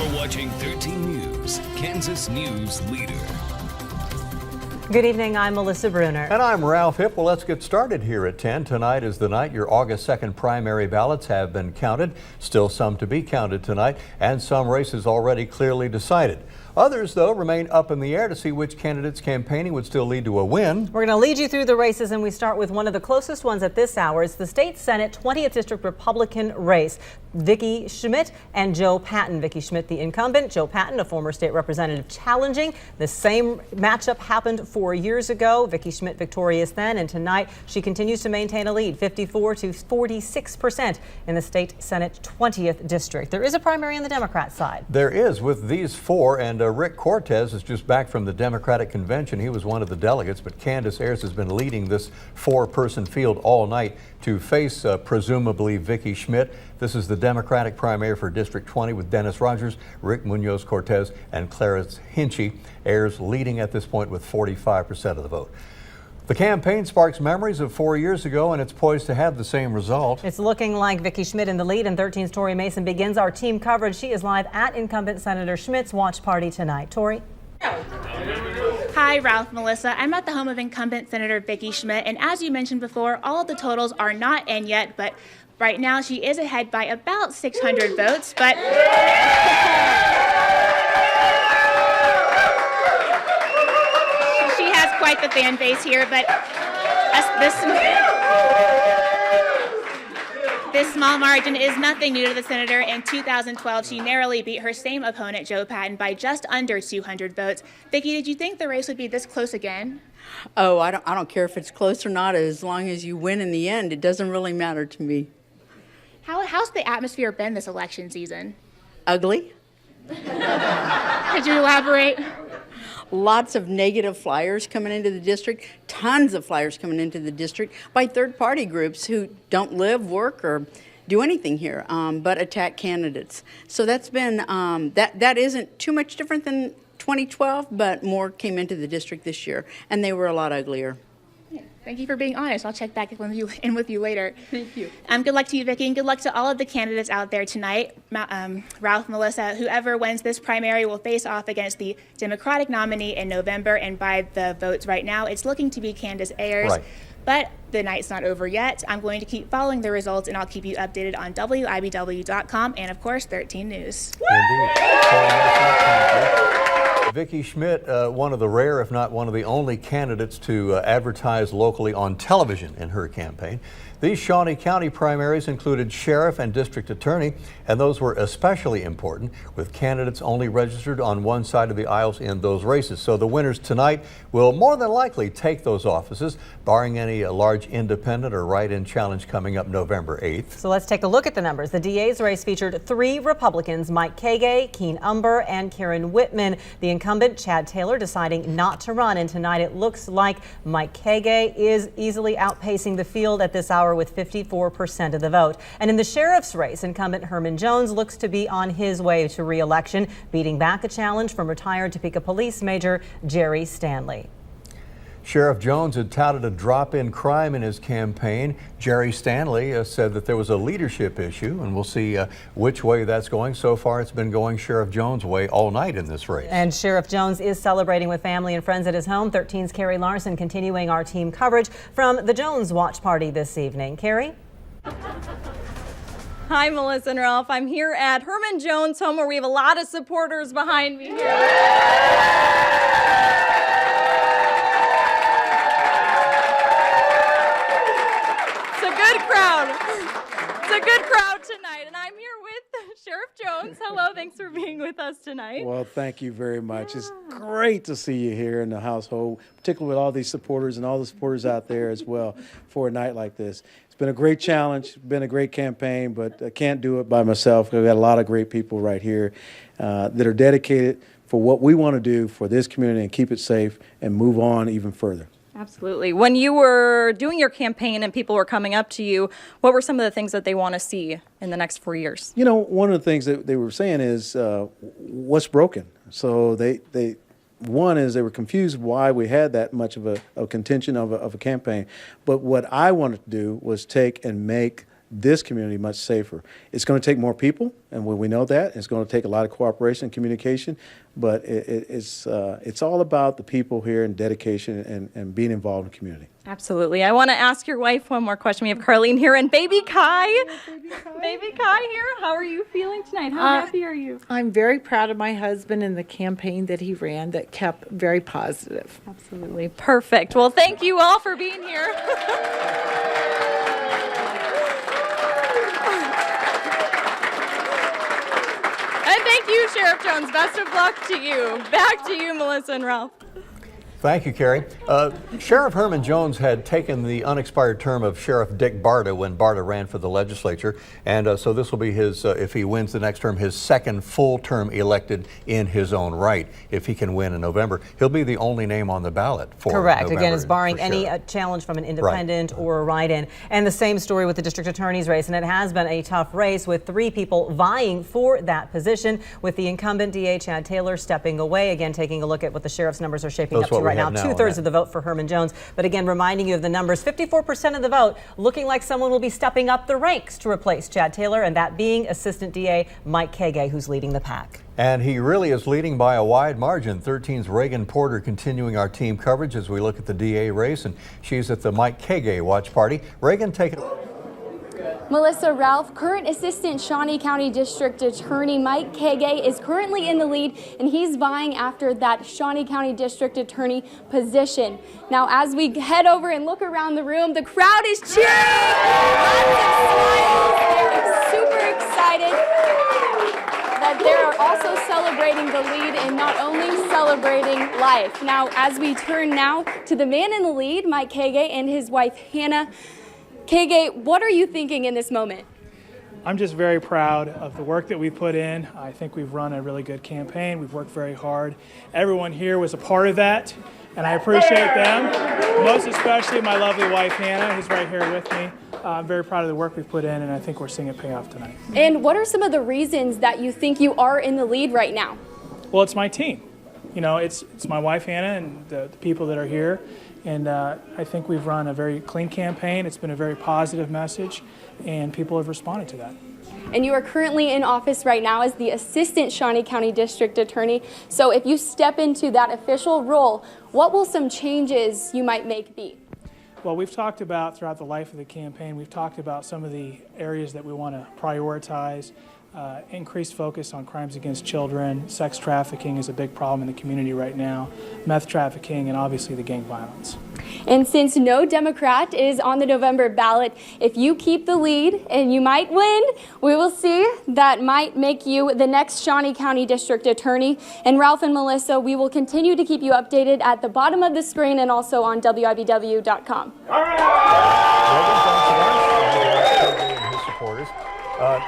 You're watching 13 News, Kansas News Leader. Good evening, I'm Melissa Bruner. And I'm Ralph Hipp. Well, let's get started here at 10. Tonight is the night your August 2nd primary ballots have been counted. Still some to be counted tonight, and some races already clearly decided. Others, though, remain up in the air to see which candidates campaigning would still lead to a win. We're going to lead you through the races, and we start with one of the closest ones at this hour. It's the state Senate 20th District Republican race. Vicki Schmidt and Joe Patton. Vicki Schmidt, the incumbent, Joe Patton, a former state representative, challenging. The same matchup happened 4 years ago. Vicki Schmidt victorious then, and tonight she continues to maintain a lead, 54 to 46% in the state Senate 20th District. There is a primary on the Democrat side. There is, with these four, and Rick Cortez is just back from the Democratic convention. He was one of the delegates, but Candace Ayers has been leading this four-person field all night to face presumably Vicki Schmidt. This is the Democratic primary for District 20 with Dennis Rogers, Rick Munoz Cortez, and Clarence Hinchey. Ayers leading at this point with 45% of the vote. The campaign sparks memories of 4 years ago, and it's poised to have the same result. It's looking like Vicki Schmidt in the lead, and 13's Tori Mason begins our team coverage. She is live at incumbent Senator Schmidt's watch party tonight. Tori? Hi, Ralph, Melissa. I'm at the home of incumbent Senator Vicki Schmidt, and as you mentioned before, all of the totals are not in yet, but right now she is ahead by about 600 votes, but she has quite the fan base here, but this small margin is nothing new to the senator. In 2012, she narrowly beat her same opponent, Joe Patton, by just under 200 votes. Vicki, did you think the race would be this close again? Oh, I don't care if it's close or not. As long as you win in the end, it doesn't really matter to me. How's the atmosphere been this election season? Ugly. Could you elaborate? Lots of negative flyers coming into the district, tons of flyers coming into the district by third-party groups who don't live, work, or do anything here, but attack candidates. So that's been, that isn't too much different than 2012, but more came into the district this year, and they were a lot uglier. Thank you for being honest. I'll check back in with you later. Thank you. Good luck to you, Vicki, and good luck to all of the candidates out there tonight. Ralph, Melissa, whoever wins this primary will face off against the Democratic nominee in November, and by the votes right now, it's looking to be Candace Ayers. Right. But the night's not over yet. I'm going to keep following the results, and I'll keep you updated on WIBW.com and, of course, 13 News. Indeed. Vicki Schmidt, one of the rare, if not one of the only candidates to advertise locally on television in her campaign. These Shawnee County primaries included sheriff and district attorney, and those were especially important with candidates only registered on one side of the aisles in those races. So the winners tonight will more than likely take those offices, barring any large independent or write-in challenge coming up November 8th. So let's take a look at the numbers. The DA's race featured 3 Republicans, Mike Kagay, Keen Umber, and Karen Whitman. The incumbent, Chad Taylor, deciding not to run, and tonight it looks like Mike Kagay is easily outpacing the field at this hour with 54% of the vote. And in the sheriff's race, incumbent Herman Jones looks to be on his way to re-election, beating back a challenge from retired Topeka Police Major Jerry Stanley. Sheriff Jones had touted a drop in crime in his campaign. Jerry Stanley said that there was a leadership issue, and we'll see which way that's going. So far, it's been going Sheriff Jones' way all night in this race. And Sheriff Jones is celebrating with family and friends at his home. 13's Carrie Larson continuing our team coverage from the Jones watch party this evening. Carrie? Hi, Melissa and Ralph. I'm here at Herman Jones' home where we have a lot of supporters behind me here. It's a good crowd tonight, and I'm here with Sheriff Jones. Hello, thanks for being with us tonight. Well, thank you very much. It's great to see you here in the household, particularly with all these supporters and all the supporters out there as well for a night like this. It's been a great challenge, been a great campaign, but I can't do it by myself. We've got a lot of great people right here that are dedicated for what we want to do for this community and keep it safe and move on even further. Absolutely. When you were doing your campaign and people were coming up to you, what were some of the things that they want to see in the next 4 years? You know, one of the things that they were saying is what's broken. So one is they were confused why we had that much of a contention of a campaign. But what I wanted to do was take and make this community much safer. It's going to take more people, and we know that. It's going to take a lot of cooperation and communication, but it's all about the people here and dedication and being involved in the community. Absolutely. I want to ask your wife one more question. We have Carlene here and baby Kai. Baby Kai here. How are you feeling tonight? How happy are you? I'm very proud of my husband and the campaign that he ran that kept very positive. Absolutely. Perfect. Well, thank you all for being here. And thank you, Sheriff Jones. Best of luck to you. Back to you, Melissa and Ralph. Thank you, Carrie. Sheriff Herman Jones had taken the unexpired term of Sheriff Dick Barta when Barta ran for the legislature, and so this will be his, if he wins the next term, his second full term elected in his own right. If he can win in November, he'll be the only name on the ballot for Correct. November, Again, it's barring for any sheriff. challenge from an independent or a write-in. And the same story with the district attorney's race, and it has been a tough race with 3 people vying for that position, with the incumbent DA Chad Taylor stepping away. Again, taking a look at what the sheriff's numbers are shaping up to right now. 2/3 of the vote for Herman Jones. But again, reminding you of the numbers, 54% of the vote looking like someone will be stepping up the ranks to replace Chad Taylor, and that being Assistant DA Mike Kege, who's leading the pack. And he really is leading by a wide margin. 13's Reagan Porter continuing our team coverage as we look at the DA race, and she's at the Mike Kege watch party. Reagan, take it. Melissa, Ralph, current Assistant Shawnee County District Attorney Mike Kege is currently in the lead, and he's vying after that Shawnee County District Attorney position. Now, as we head over and look around the room, the crowd is cheering. Lots of smiles. They're super excited that they're also celebrating the lead and not only celebrating life. Now, as we turn now to the man in the lead, Mike Kege, and his wife, Hannah. Kege, what are you thinking in this moment? I'm just very proud of the work that we put in. I think we've run a really good campaign. We've worked very hard. Everyone here was a part of that, and I appreciate them. Most especially my lovely wife, Hannah, who's right here with me. I'm very proud of the work we've put in, and I think we're seeing it pay off tonight. And what are some of the reasons that you think you are in the lead right now? Well, it's my team. You know, it's my wife, Hannah, and the people that are here. And I think we've run a very clean campaign. It's been a very positive message, and people have responded to that. And you are currently in office right now as the Assistant Shawnee County District Attorney. So if you step into that official role, what will some changes you might make be? Well, we've talked about throughout the life of the campaign, we've talked about some of the areas that we want to prioritize. Increased focus on crimes against children. Sex trafficking is a big problem in the community right now. Meth trafficking, and obviously the gang violence. And since no Democrat is on the November ballot, if you keep the lead, and you might win, we will see, that might make you the next Shawnee County District Attorney. And Ralph and Melissa, we will continue to keep you updated at the bottom of the screen and also on WIBW.com. All right.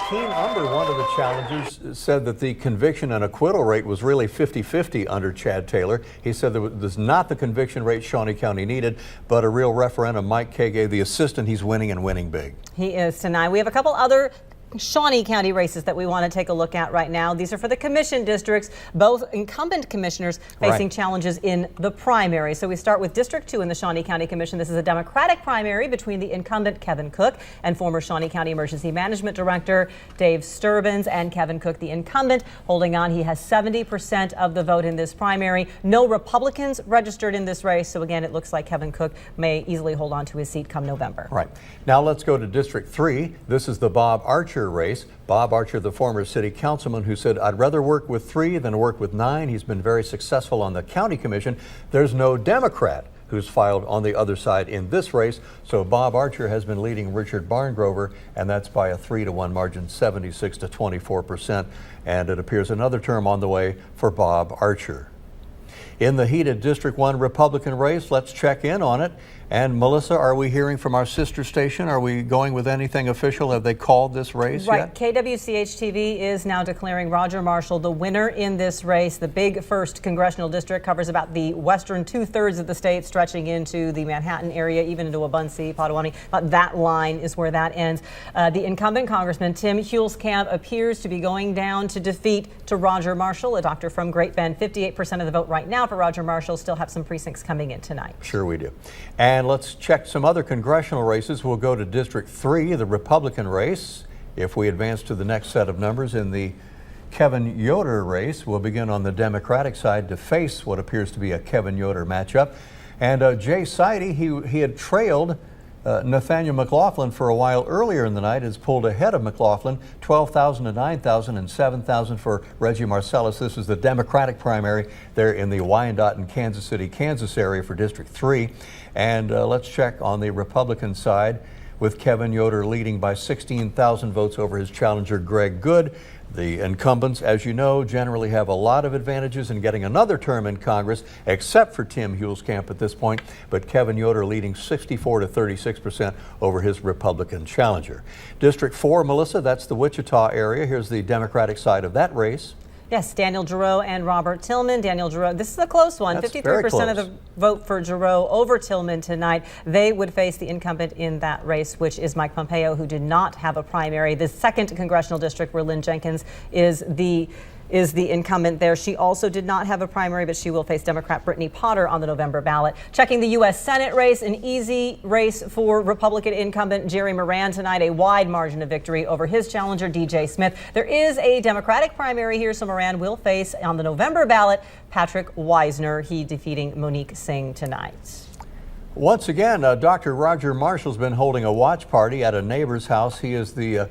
Keen Umber, one of the challengers, said that the conviction and acquittal rate was really 50-50 under Chad Taylor. He said there was not the conviction rate Shawnee County needed, but a real referendum. Mike Kege, the assistant, he's winning and winning big. He is tonight. We have a couple other Shawnee County races that we want to take a look at right now. These are for the commission districts, both incumbent commissioners facing challenges in the primary. So we start with District 2 in the Shawnee County Commission. This is a Democratic primary between the incumbent Kevin Cook and former Shawnee County Emergency Management Director Dave Sturbins. And Kevin Cook, the incumbent, holding on. He has 70% of the vote in this primary. No Republicans registered in this race. So again, it looks like Kevin Cook may easily hold on to his seat come November. Right. Now let's go to District 3. This is the Bob Archer race. Bob Archer, the former city councilman, who said, "I'd rather work with 3 than work with 9. He's been very successful on the county commission. There's no Democrat who's filed on the other side in this race. So Bob Archer has been leading Richard Barngrover, and that's by a 3-to-1 margin, 76 to 24%. And it appears another term on the way for Bob Archer. In the heated District 1 Republican race, let's check in on it. And Melissa, are we hearing from our sister station? Are we going with anything official? Have they called this race yet? KWCH-TV is now declaring Roger Marshall the winner in this race. The big first congressional district covers about the western 2/3 of the state, stretching into the Manhattan area, even into Wabaunsee, Potawatomi. About that line is where that ends. The incumbent Congressman Tim Huelskamp appears to be going down to defeat to Roger Marshall, a doctor from Great Bend. 58% of the vote right now for Roger Marshall. Still have some precincts coming in tonight. Sure we do. And And let's check some other congressional races. We'll go to District 3, the Republican race. If we advance to the next set of numbers in the Kevin Yoder race, we'll begin on the Democratic side to face what appears to be a Kevin Yoder matchup. And Jay Sidey, he had trailed Nathaniel McLaughlin for a while earlier in the night, has pulled ahead of McLaughlin, 12,000 to 9,000 and 7,000 for Reggie Marcellus. This is the Democratic primary there in the Wyandotte and Kansas City, Kansas area for District 3. And let's check on the Republican side with Kevin Yoder leading by 16,000 votes over his challenger Greg Good. The incumbents, as you know, generally have a lot of advantages in getting another term in Congress, except for Tim Huelskamp at this point. But Kevin Yoder leading 64 to 36% over his Republican challenger. District 4, Melissa, that's the Wichita area. Here's the Democratic side of that race. Yes, Daniel Giroux and Robert Tillman. Daniel Giroux, this is a close one. 53% of the vote for Giroux over Tillman tonight. They would face the incumbent in that race, which is Mike Pompeo, who did not have a primary. The second congressional district where Lynn Jenkins is the incumbent there. She also did not have a primary, but she will face Democrat Brittany Potter on the November ballot. Checking the U.S. Senate race, an easy race for Republican incumbent Jerry Moran tonight, a wide margin of victory over his challenger DJ Smith. There is a Democratic primary here, so Moran will face on the November ballot Patrick Wisner, he defeating Monique Singh tonight. Once again, Dr. Roger Marshall's been holding a watch party at a neighbor's house. He is the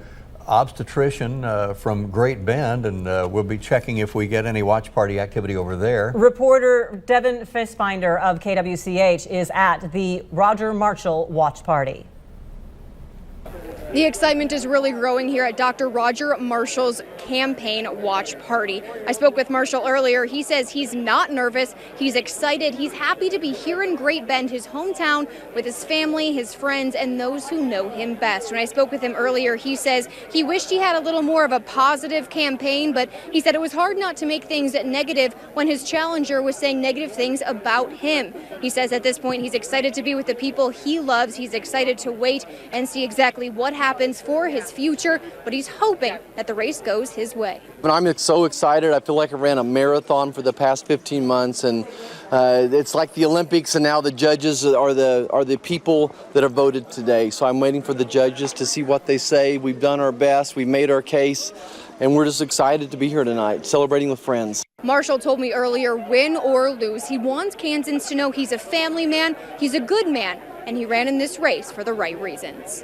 obstetrician from Great Bend, and we'll be checking if we get any watch party activity over there. Reporter Devin Fishbinder of KWCH is at the Roger Marshall watch party. The excitement is really growing here at Dr. Roger Marshall's campaign watch party. I spoke with Marshall earlier. He says he's not nervous. He's excited. He's happy to be here in Great Bend, his hometown, with his family, his friends, and those who know him best. When I spoke with him earlier, he says he wished he had a little more of a positive campaign, but he said it was hard not to make things negative when his challenger was saying negative things about him. He says at this point he's excited to be with the people he loves. He's excited to wait and see exactly what happens for his future, but he's hoping that the race goes his way. But I'm so excited. I feel like I ran a marathon for the past 15 months, and it's like the Olympics, and now the judges are the people that are voted today. So I'm waiting for the judges to see what they say. We've done our best. We've made our case, and we're just excited to be here tonight, celebrating with friends. Marshall told me earlier, win or lose, he wants Kansans to know he's a family man, he's a good man, and he ran in this race for the right reasons.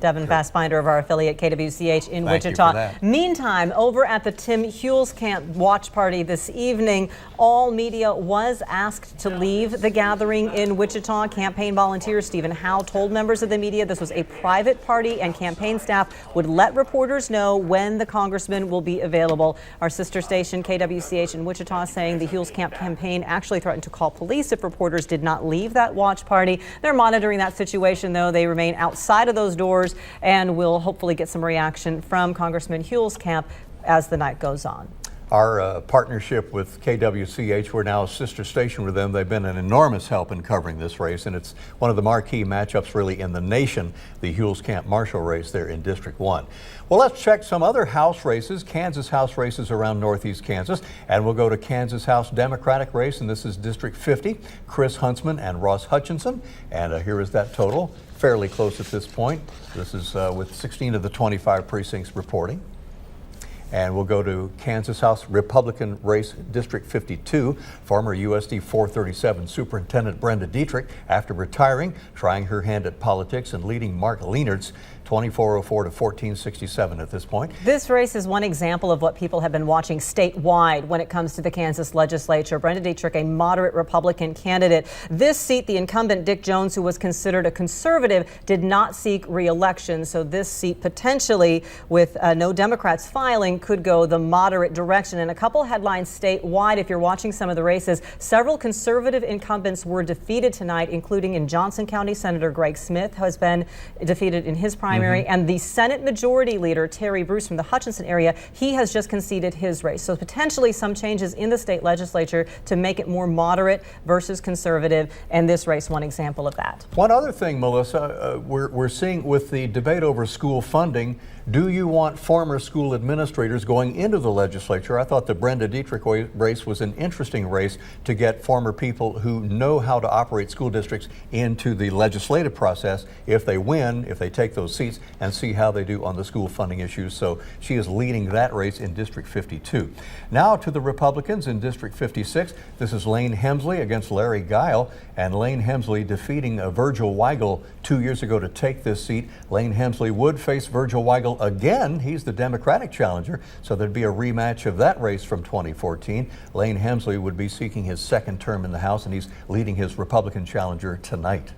Devin Fishbinder of our affiliate KWCH in Wichita. Meantime, over at the Tim Huelskamp watch party this evening, all media was asked to leave the gathering in Wichita. Campaign volunteer Stephen Howe told members of the media this was a private party and campaign staff would let reporters know when the congressman will be available. Our sister station KWCH in Wichita saying the Huelskamp campaign actually threatened to call police if reporters did not leave that watch party. They're monitoring that situation, though. They remain outside of those doors, and we'll hopefully get some reaction from Congressman Huelskamp as the night goes on. Our partnership with KWCH, we're now a sister station with them. They've been an enormous help in covering this race, and it's one of the marquee matchups really in the nation, the Huelskamp-Marshall race there in District 1. Well, let's check some other House races, Kansas House races around Northeast Kansas, and we'll go to Kansas House Democratic race, and this is District 50, Chris Huntsman and Ross Hutchinson, and here is that total. Fairly close at this point. This is with 16 of the 25 precincts reporting. And we'll go to Kansas House Republican race, District 52. Former USD 437 Superintendent Brenda Dietrich, after retiring, trying her hand at politics and leading Mark Leenertz 2404 to 1467 at this point. This race is one example of what people have been watching statewide when it comes to the Kansas legislature. Brenda Dietrich, a moderate Republican candidate. This seat, the incumbent Dick Jones, who was considered a conservative, did not seek re-election. So this seat potentially, with no Democrats filing, could go the moderate direction. And a couple headlines statewide, if you're watching some of the races, several conservative incumbents were defeated tonight, including in Johnson County. Senator Greg Smith has been defeated in his primary. And the Senate Majority Leader, Terry Bruce from the Hutchinson area, he has just conceded his race. So potentially some changes in the state legislature to make it more moderate versus conservative, and this race one example of that. One other thing, Melissa, we're seeing with the debate over school funding, Do you want former school administrators going into the legislature? I thought the Brenda Dietrich race was an interesting race to get former people who know how to operate school districts into the legislative process if they win, if they take those seats, and see how they do on the school funding issues. So she is leading that race in District 52. Now to the Republicans in District 56. This is Lane Hemsley against Larry Guile, and Lane Hemsley defeating Virgil Weigel 2 years ago to take this seat. Lane Hemsley would face Virgil Weigel again. He's the Democratic challenger, so there'd be a rematch of that race from 2014. Lane Hemsley would be seeking his second term in the House, and he's leading his Republican challenger tonight.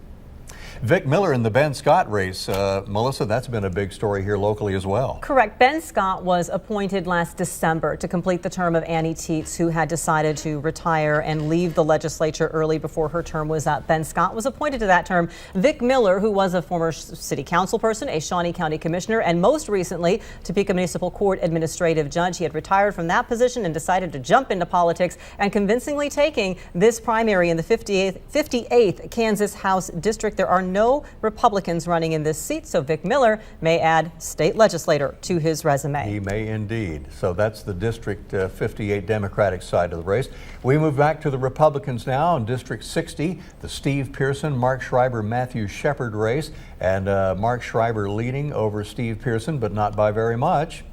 Vic Miller in the Ben Scott race. Melissa, that's been a big story here locally as well. Correct. Ben Scott was appointed last December to complete the term of Annie Teets, who had decided to retire and leave the legislature early before her term was up. Ben Scott was appointed to that term. Vic Miller, who was a former city council person, a Shawnee County commissioner, and most recently Topeka Municipal Court administrative judge. He had retired from that position and decided to jump into politics and convincingly taking this primary in the 58th Kansas House District. There are no Republicans running in this seat, so Vic Miller may add state legislator to his resume. He may indeed. So that's the District 58 Democratic side of the race. We move back to the Republicans now in District 60, the Steve Pearson, Mark Schreiber, Matthew Shepard race, and Mark Schreiber leading over Steve Pearson, but not by very much.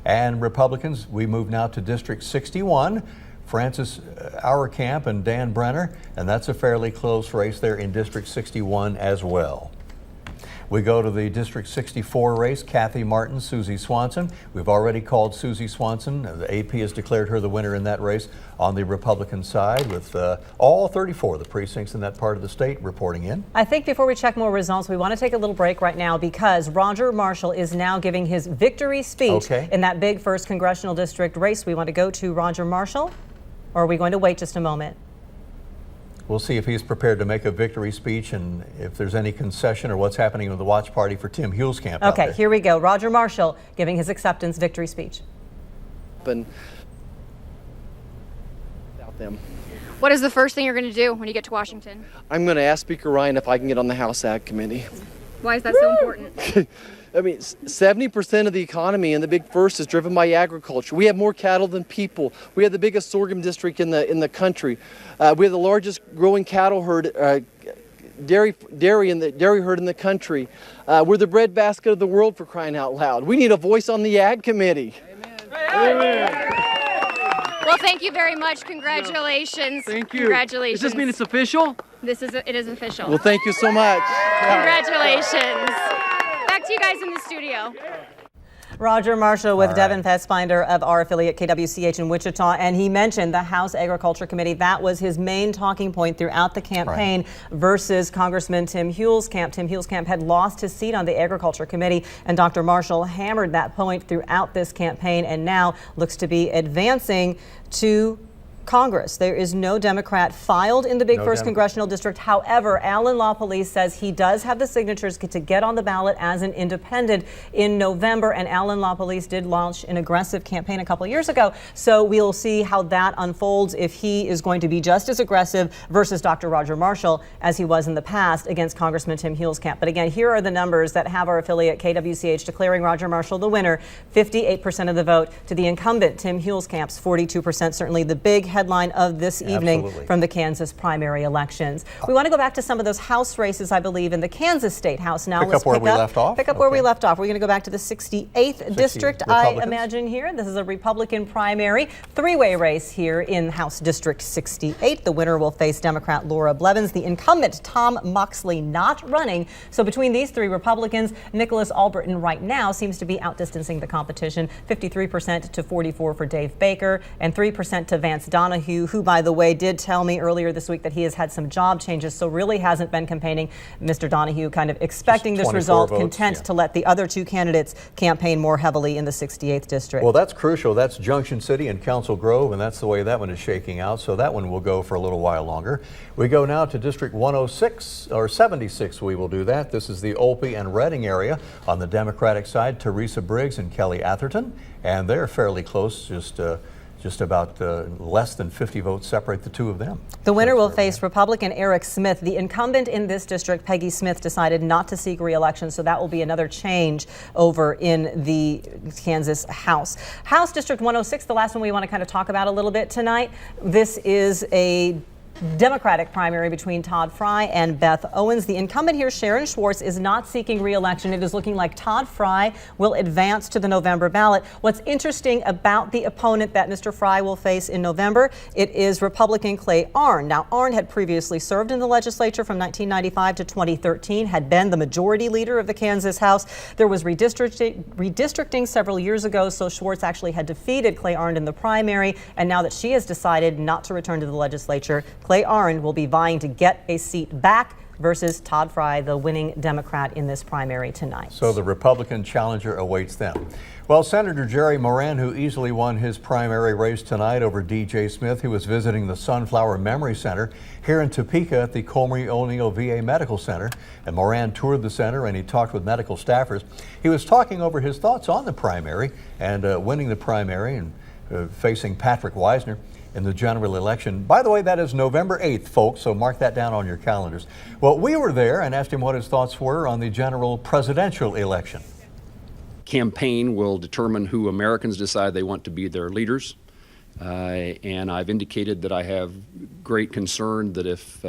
And Republicans, we move now to District 61. Francis Auerkamp and Dan Brenner, and that's a fairly close race there in District 61 as well. We go to the District 64 race, Kathy Martin, Susie Swanson. We've already called Susie Swanson. The AP has declared her the winner in that race on the Republican side, with all 34 of the precincts in that part of the state reporting in. I think before we check more results, we want to take a little break right now because Roger Marshall is now giving his victory speech in that big 1st congressional district race. We want to go to Roger Marshall, or are we going to wait just a moment? We'll see if he's prepared to make a victory speech and if there's any concession or what's happening with the watch party for Tim Huelskamp. Okay, here we go. Roger Marshall giving his acceptance victory speech. What is the first thing you're going to do when you get to Washington? I'm going to ask Speaker Ryan if I can get on the House Ag Committee. Why is that so important? I mean, 70% of the economy in the Big First is driven by agriculture. We have more cattle than people. We have the biggest sorghum district in the country. We have the largest growing cattle herd, dairy herd in the country. We're the breadbasket of the world, for crying out loud. We need a voice on the Ag Committee. Amen. Well, thank you very much. Congratulations. Thank you. Congratulations. Does this mean it's official? It is official. Well, thank you so much. Congratulations. Back to you guys in the studio. Roger Marshall with Devin Fassbinder of our affiliate KWCH in Wichita, and he mentioned the House Agriculture Committee. That was his main talking point throughout the campaign versus Congressman Tim Huelskamp. Tim Huelskamp had lost his seat on the Agriculture Committee, and Dr. Marshall hammered that point throughout this campaign and now looks to be advancing to Congress. There is no Democrat filed in the Big First Congressional District. However, Allen Law Police says he does have the signatures to get on the ballot as an independent in November, and Allen Law Police did launch an aggressive campaign a couple years ago. So we'll see how that unfolds, if he is going to be just as aggressive versus Dr. Roger Marshall as he was in the past against Congressman Tim Huelskamp. But again, here are the numbers that have our affiliate KWCH declaring Roger Marshall the winner. 58% of the vote to the incumbent Tim Huelskamp's 42%. Certainly the big headline of this evening from the Kansas primary elections. We want to go back to some of those House races, I believe, in the Kansas State House. Now Pick up where we left off. Pick up where we left off. We're going to go back to the 68th district, I imagine here. This is a Republican primary, three-way race here in House District 68. The winner will face Democrat Laura Blevins, the incumbent Tom Moxley not running. So between these three Republicans, Nicholas Albritton right now seems to be outdistancing the competition. 53% to 44% for Dave Baker and 3% to Vance Donahue, who, by the way, did tell me earlier this week that he has had some job changes, so really hasn't been campaigning. Mr. Donahue kind of expecting this result, content to let the other two candidates campaign more heavily in the 68th district. Well, that's crucial. That's Junction City and Council Grove, and that's the way that one is shaking out, so that one will go for a little while longer. We go now to District 106, or 76 we will do that. This is the Olpe and Reading area. On the Democratic side, Teresa Briggs and Kelly Atherton, and they're fairly close, just just about less than 50 votes separate the two of them. The winner will face Republican Eric Smith. The incumbent in this district, Peggy Smith, decided not to seek re-election, so that will be another change over in the Kansas House. House District 106, the last one we want to kind of talk about a little bit tonight. This is a Democratic primary between Todd Fry and Beth Owens. The incumbent here, Sharon Schwartz, is not seeking re-election. It is looking like Todd Fry will advance to the November ballot. What's interesting about the opponent that Mr. Fry will face in November, it is Republican Clay Arnn. Now, Arnn had previously served in the legislature from 1995 to 2013, had been the majority leader of the Kansas House. There was redistricting several years ago, so Schwartz actually had defeated Clay Arnn in the primary, and now that she has decided not to return to the legislature, Clay Arnn will be vying to get a seat back versus Todd Fry, the winning Democrat in this primary tonight. So the Republican challenger awaits them. Well, Senator Jerry Moran, who easily won his primary race tonight over D.J. Smith, who was visiting the Sunflower Memory Center here in Topeka at the Comrie O'Neill VA Medical Center. And Moran toured the center and he talked with medical staffers. He was talking over his thoughts on the primary and winning the primary and facing Patrick Wisner in the general election. By the way, that is November 8th, folks, so mark that down on your calendars. Well, we were there and asked him what his thoughts were on the general presidential election. Campaign will determine who Americans decide they want to be their leaders. And I've indicated that I have great concern that if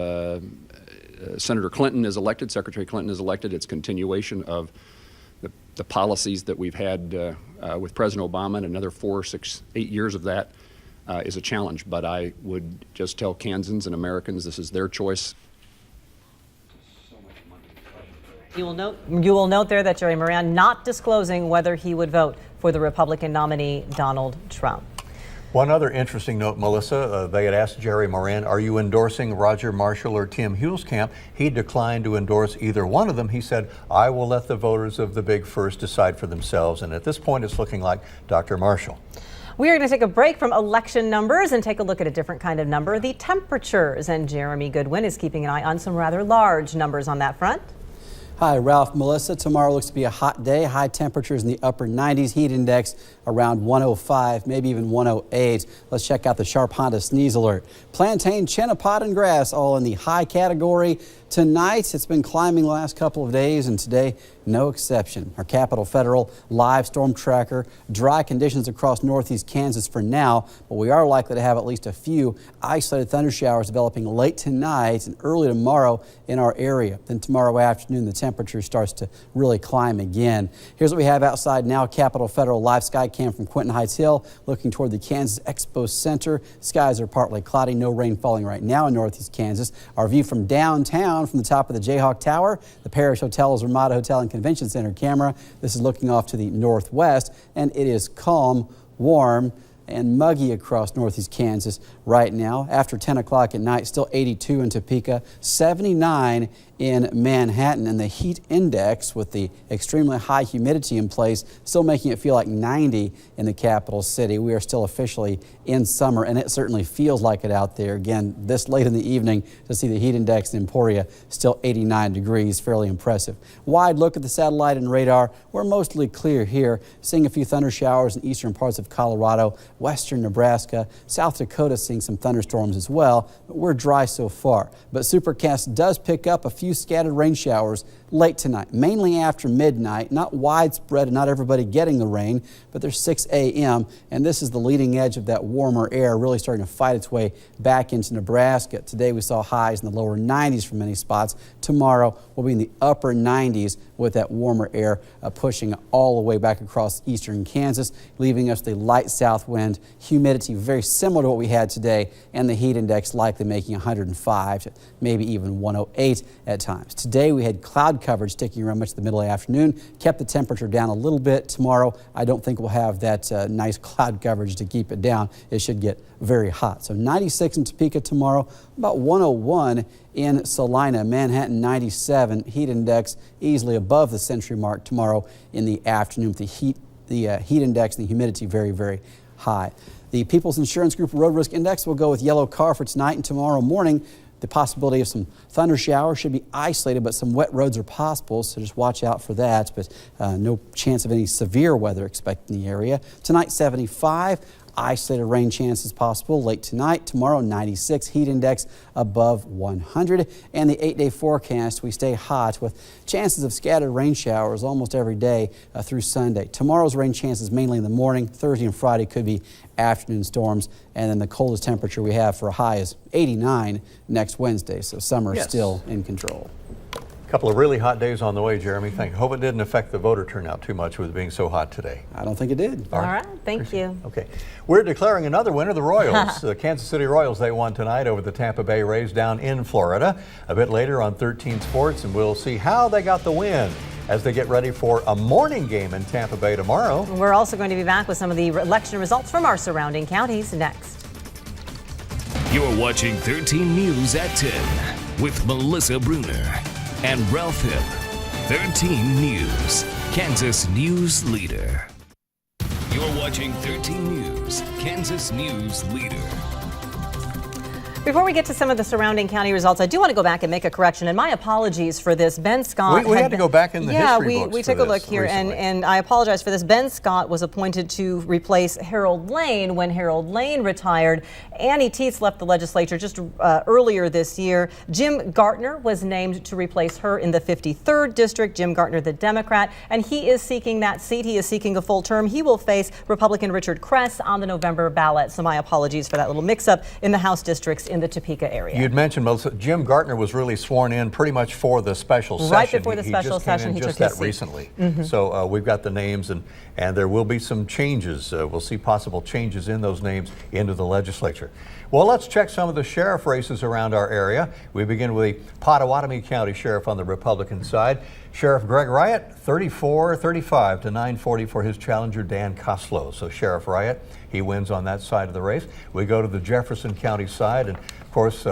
Senator Clinton is elected, Secretary Clinton is elected, it's continuation of the policies that we've had with President Obama, and another 4, 6, 8 years of that is a challenge. But I would just tell Kansans and Americans this is their choice. You will note there that Jerry Moran not disclosing whether he would vote for the Republican nominee Donald Trump. One other interesting note, Melissa, they had asked Jerry Moran, are you endorsing Roger Marshall or Tim Huelskamp? He declined to endorse either one of them. He said, I will let the voters of the Big First decide for themselves. And at this point, it's looking like Dr. Marshall. We are going to take a break from election numbers and take a look at a different kind of number, the temperatures. And Jeremy Goodwin is keeping an eye on some rather large numbers on that front. Hi, Ralph, Melissa. Tomorrow looks to be a hot day. High temperatures in the upper 90s. Heat index around 105, maybe even 108. Let's check out the Sharp Honda sneeze alert. Plantain, Chenapot, and grass all in the high category. Tonight, it's been climbing the last couple of days, and today, no exception. Our Capital Federal live storm tracker, dry conditions across northeast Kansas for now, but we are likely to have at least a few isolated thunder showers developing late tonight and early tomorrow in our area. Then tomorrow afternoon, the temperature starts to really climb again. Here's what we have outside now. Capital Federal live sky cam from Quinton Heights Hill, looking toward the Kansas Expo Center. Skies are partly cloudy, no rain falling right now in northeast Kansas. Our view from downtown, from the top of the Jayhawk Tower, the Parish Hotel's Ramada Hotel and Convention Center camera. This is looking off to the northwest, and it is calm, warm, and muggy across northeast Kansas right now. After 10 o'clock at night, still 82 in Topeka, 79 in Manhattan, and the heat index with the extremely high humidity in place still making it feel like 90 in the capital city. We are still officially in summer, and it certainly feels like it out there. Again, this late in the evening to see the heat index in Emporia still 89 degrees, fairly impressive. Wide look at the satellite and radar. We're mostly clear here, seeing a few thunder showers in eastern parts of Colorado, western Nebraska, South Dakota seeing some thunderstorms as well, but we're dry so far. But Supercast does pick up a few scattered rain showers late tonight, mainly after midnight. Not widespread and not everybody getting the rain, but there's 6 a.m. and this is the leading edge of that warmer air really starting to fight its way back into Nebraska. Today we saw highs in the lower 90s for many spots. Tomorrow we'll be in the upper 90s with that warmer air pushing all the way back across eastern Kansas, leaving us the light south wind, humidity very similar to what we had today, and the heat index likely making 105 to maybe even 108 at times. Today we had cloud coverage sticking around much of the middle of the afternoon, kept the temperature down a little bit. Tomorrow I don't think we'll have that nice cloud coverage to keep it down. It should get very hot. So 96 in Topeka tomorrow, about 101 in Salina, Manhattan 97, heat index easily above the century mark tomorrow in the afternoon with the heat index and the humidity very, very high. The People's Insurance Group Road Risk Index will go with yellow car for tonight and tomorrow morning. The possibility of some thunder showers should be isolated, but some wet roads are possible, so just watch out for that. But no chance of any severe weather expected in the area. Tonight, 75. isolated rain chances possible late tonight. Tomorrow, 96, heat index above 100. And the 8-day forecast, we stay hot with chances of scattered rain showers almost every day through Sunday. Tomorrow's rain chances mainly in the morning. Thursday and Friday could be afternoon storms. And then the coldest temperature we have for a high is 89 next Wednesday. So summer is still in control. A couple of really hot days on the way, Jeremy. Hope it didn't affect the voter turnout too much with it being so hot today. I don't think it did. All right. Thank you. Okay. We're declaring another winner, the Royals. The Kansas City Royals, they won tonight over the Tampa Bay Rays down in Florida. A bit later on 13 Sports, and we'll see how they got the win as they get ready for a morning game in Tampa Bay tomorrow. We're also going to be back with some of the election results from our surrounding counties next. You're watching 13 News at 10 with Melissa Bruner and Ralph Hipp. 13 News, Kansas News Leader. You're watching 13 News, Kansas News Leader. Before we get to some of the surrounding county results, I do want to go back and make a correction, and my apologies for this. Ben Scott. We had to go back in the history books. We took a look here, and I apologize for this. Ben Scott was appointed to replace Harold Lane when Harold Lane retired. Annie Teets left the legislature just earlier this year. Jim Gartner was named to replace her in the 53rd District. Jim Gartner, the Democrat, and he is seeking that seat. He is seeking a full term. He will face Republican Richard Kress on the November ballot. So my apologies for that little mix-up in the House districts in the Topeka area. You'd mentioned, Melissa, Jim Gartner was really sworn in pretty much for the special session. Right before the special session, he took his seat. Recently. So we've got the names, and there will be some changes. We'll see possible changes in those names into the legislature. Well, let's check some of the sheriff races around our area. We begin with the Pottawatomie County Sheriff on the Republican side. Sheriff Greg Riot, 34-35 to 940 for his challenger Dan Koslow. So Sheriff Riot, he wins on that side of the race. We go to the Jefferson County side, and of course,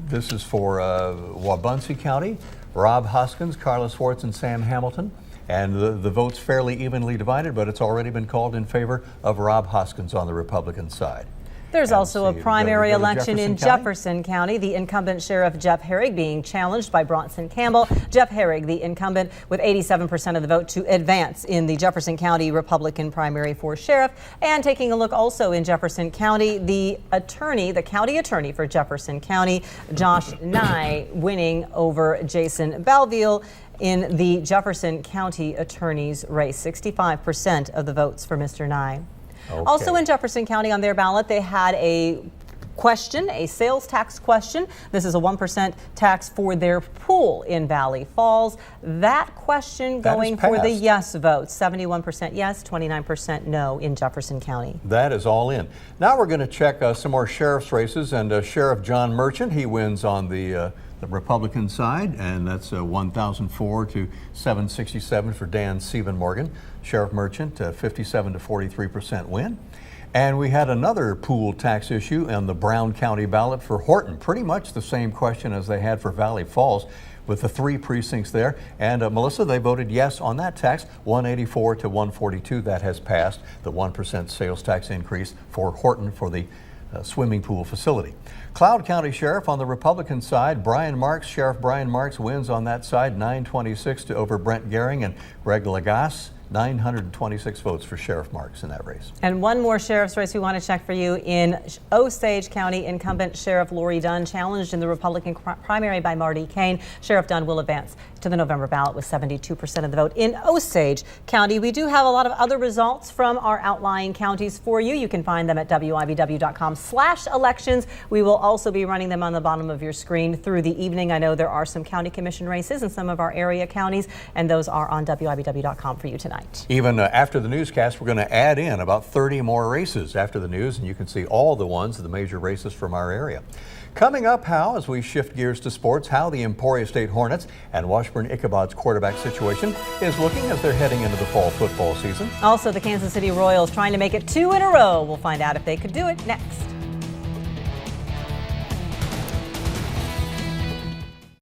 this is for Wabaunsee County. Rob Hoskins, Carla Swartz, and Sam Hamilton. And the vote's fairly evenly divided, but it's already been called in favor of Rob Hoskins on the Republican side. There's also a primary election in Jefferson County. The incumbent Sheriff Jeff Herrig being challenged by Bronson Campbell. Jeff Herrig, the incumbent, with 87% of the vote to advance in the Jefferson County Republican primary for sheriff. And taking a look also in Jefferson County, the county attorney for Jefferson County, Josh Nye, winning over Jason Balville in the Jefferson County attorney's race. 65% of the votes for Mr. Nye. Okay. Also in Jefferson County on their ballot, they had a question, a sales tax question. This is a 1% tax for their pool in Valley Falls. That question going for the yes vote. 71% yes, 29% no in Jefferson County. That is all in. Now we're going to check some more sheriff's races, and Sheriff John Merchant, he wins on the Republican side, and that's 1,004 to 767 for Dan Stephen Morgan. Sheriff Merchant, 57 to 43% win. And we had another pool tax issue on the Brown County ballot for Horton. Pretty much the same question as they had for Valley Falls with the 3 precincts there. And Melissa, they voted yes on that tax, 184 to 142. That has passed, the 1% sales tax increase for Horton for the swimming pool facility. Cloud County Sheriff on the Republican side, Brian Marks, Sheriff Brian Marks wins on that side, 926 to over Brent Gehring and Greg Lagasse. 926 votes for Sheriff Marks in that race. And one more sheriff's race we want to check for you in Osage County. Incumbent Sheriff Lori Dunn challenged in the Republican primary by Marty Kane. Sheriff Dunn will advance to the November ballot with 72% of the vote in Osage County. We do have a lot of other results from our outlying counties for you. You can find them at WIBW.com/elections. We will also be running them on the bottom of your screen through the evening. I know there are some county commission races in some of our area counties, and those are on WIBW.com for you tonight. Even after the newscast, we're going to add in about 30 more races after the news, and you can see all the ones, the major races from our area. Coming up, how, as we shift gears to sports, how the Emporia State Hornets and Washburn Ichabod's quarterback situation is looking as they're heading into the fall football season. Also, the Kansas City Royals trying to make it 2 in a row. We'll find out if they could do it next.